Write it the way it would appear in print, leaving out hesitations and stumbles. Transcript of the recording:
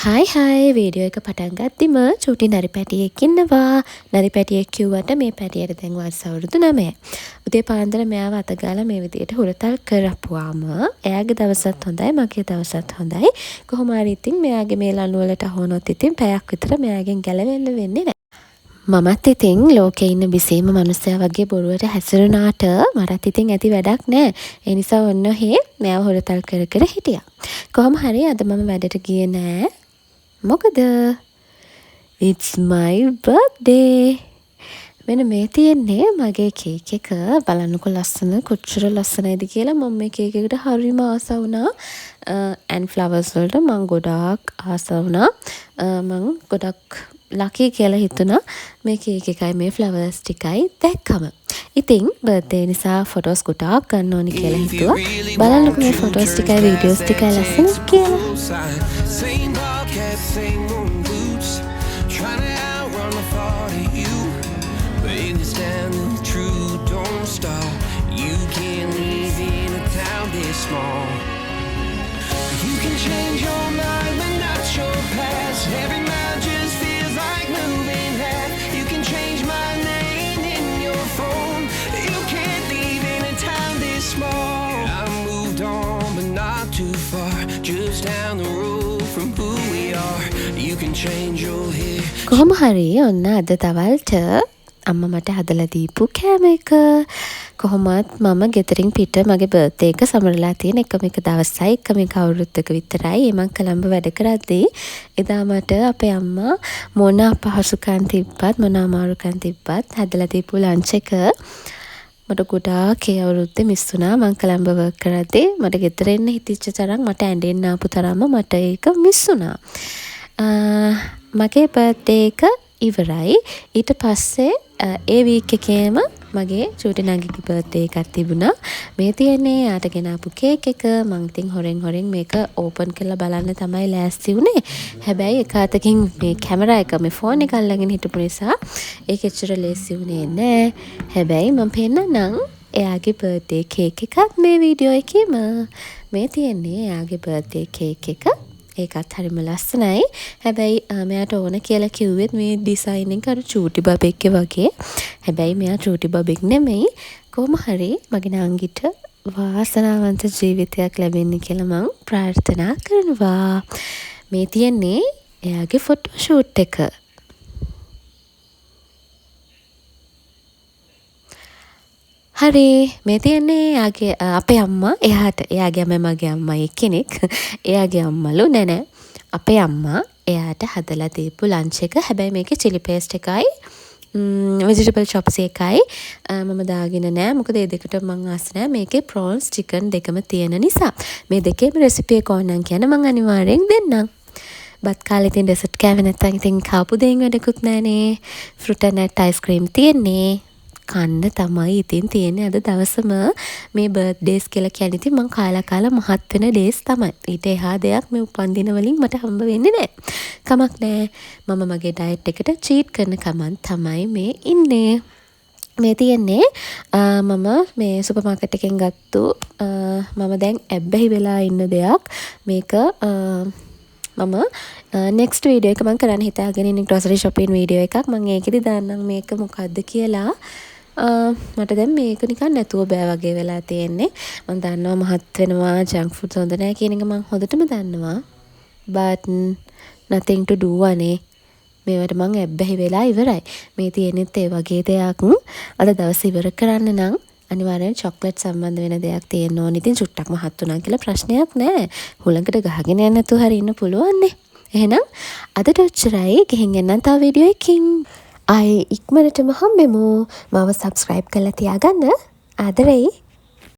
හයි video එක පටන් ගත්තිම චූටි නරි පැටියෙක් ඉන්නවා. නරි පැටියෙක් කිව්වට මේ පැටියට දැන් වයස අවුරුදු 9. උදේ පාන්දර මෙයාව අතගාලා මේ විදියට හුරතල් කරපුවාම එයාගේ දවසත් හොඳයි මගේ දවසත් හොඳයි. කොහොම හරි ඉතින් මෙයාගේ මේ ලණු වලට අහුනොත් ඉතින් පැයක් විතර මෙයාගෙන් ගැලවෙන්න වෙන්නේ නැහැ. මමත් ඉතින් ලෝකේ ඉන්න බිසීම මනුස්සයා වගේ බොරුවට හැසිරුණාට මටත් ඉතින් ඇති වැඩක් නෑ. ඒ නිසා ඔන්න ඔහේ මෙයාව හොරතල් කර කර හිටියා. කොහොම හරි අද මම වැඩට ගියේ නෑ. මොකද it's my birthday. මෙන්න මේ තියෙන්නේ මගේ කේක් එක. බලන්නකො ලස්සන කොච්චර ලස්සනයිද කියලා. මම මේ කේක් එකට හරිම ආස වුණා. and flowers වලට මම ගොඩාක් ආස වුණා. මම ගොඩක් ලකී කියලා හිතුණා මේ කේක් එකයි මේ ෆ්ලවර්ස් ටිකයි දැක්කම. ඉතින් බර්ත්ඩේ නිසා ෆොටෝස් ගොඩාක් ගන්න ඕනි කියලා හිතුවා. බලන්නකො මේ ෆොටෝස් ටිකයි වීඩියෝස් ටිකයි ලස්සන කියලා. කොහොම හරි ඔන්න අද දවල්ට අම්මා මට හදලා දීපු කෑම එක. කොහොමත් මම ගෙදරින් පිට මගේ බර්ත්ඩේ එක සමරලා තියෙන එකම එක දවසයි එකම එක අවුරුද්දක විතරයි. මම කොළඹ වැඩ කරද්දී එදා මට අපේ අම්මා මොන අපහසුකම් තිබ්බත් මොන අමාරුකම් තිබ්බත් හදලා දීපු ලන්ච් එක මට ගොඩාක් ඒ අවුරුද්දේ මිස් වුණා. මම කොළඹ වර්ක් කරද්දී මට ගෙදර එන්න හිතිච්ච තරම් මට ඇඬෙන්න ආපු තරම්ම මට ඒක මිස් වුණා. මගේ බර්ත්ඩේ එක ඉවරයි. ඊට පස්සේ ඒ වීක් එකේම මගේ චූටි නංගිගේ බර්ත්ඩේ එකක් තිබුණා. මේ තියෙන්නේ යාට ගෙනාපු කේක් එක. මං ඉතින් හොරෙන් මේක ඕපන් කරලා බලන්න තමයි ලෑස්ති වුණේ. හැබැයි එක අතකින් මේ කැමරා එක මේ ෆෝන් එක අල්ලගෙන හිටපු නිසා ඒක එච්චර ලේසි වුණේ නැහැ. හැබැයි මම පෙන්නන්නම් එයාගේ බර්ත්ඩේ කේක් එකක් මේ වීඩියෝ එකේම. මේ තියෙන්නේ එයාගේ බර්ත්ඩේ කේක් එක. ඒකත් හරිම ලස්සනයි. හැබැයි මෙයාට ඕන කියලා කිව්වෙත් මේ ඩිසයින් එක අර චූටි බබෙක්ගේ වගේ. හැබැයි මෙයා චූටි බබෙක් නෙමෙයි. කොහොම හරි මගේ නංගිට වාසනාවන්ත ජීවිතයක් ලැබෙන්න කියලා මම ප්‍රාර්ථනා කරනවා. මේ තියෙන්නේ එයාගේ ෆොටෝ ෂූට් එක. හරි මේ තියෙන්නේ එයාගේ අපේ අම්මා එයාගේ අම්මා මගේ අම්මා එක්කෙනෙක්. එයාගේ අම්මලු නෑ අපේ අම්මා එයාට හදලා දීපු ලන්ච් එක. හැබැයි මේකේ chili paste එකයි vegetable chops එකයි මම දාගෙන නෑ. මොකද මේ දෙකට මම ආස නෑ. මේකේ prawns chicken දෙකම තියෙන නිසා. මේ දෙකේම රෙසිපි එක ඕනනම් කියන මම අනිවාර්යෙන් දෙන්නම්. බත් කාලේ ඉතින් ඩෙසර්ට් කෑවේ නැත්නම් ඉතින් කාපු දෙයින් වැඩකුත් නෑනේ. fruit and nut ice cream තියෙන්නේ. කන්න තමයි ඉතින් තියෙන්නේ අද දවසම. මේ බර්ත්ඩේස් කියලා කියන්නේ ඉතින් මං කාලා මහත් වෙන ඩේස් තමයි. ඊට එහා දෙයක් මේ උපන්දින වලින් මට හම්බ වෙන්නේ නැහැ. කමක් නැහැ. මම මගේ ඩයට් එකට චීට් කරන කමන් තමයි මේ ඉන්නේ. මේ තියෙන්නේ මම මේ සුපර් මාකට් එකෙන් ගත්තු මම දැන් ඇබ්බැහි වෙලා ඉන්න දෙයක්. මේක මම නෙක්ස්ට් වීඩියෝ එක මම කරන්න හිතාගෙන ඉන්නේ ග්‍රොසරි shopping වීඩියෝ එකක්. මම ඒකෙදි දාන්නම් මේක මොකද්ද කියලා. මට දැන් මේක නිකන් නැතුව බෑ වගේ වෙලා තියෙන්නේ. මම දන්නවා මහත් වෙනවා ජංක් ෆුඩ්ස් හොඳ නැහැ කියන එක මම හොඳටම දන්නවා. but nothing to do අනේ. මේවට මම ඇබ්බැහි වෙලා ඉවරයි. මේ තියෙනෙත් ඒ වගේ දෙයක්. අද දවස් ඉවර කරන්න නම් අනිවාර්යෙන් චොක්ලට් සම්බන්ධ වෙන දෙයක් තියෙන්න ඕනේ. ඉතින් චුට්ටක් මහත් උනා කියලා ප්‍රශ්නයක් නැහැ. හුලඟට ගහගෙන යන්න නැතුව හරි ඉන්න පුළුවන් නේ. එහෙනම් අදට ඔච්චරයි. ගිහින් එන්නම් තව වීඩියෝ එකකින්. ආයේ ඉක්මනටම හම්බෙමු. මාව subscribe කරලා තියාගන්න. ආදරෙයි.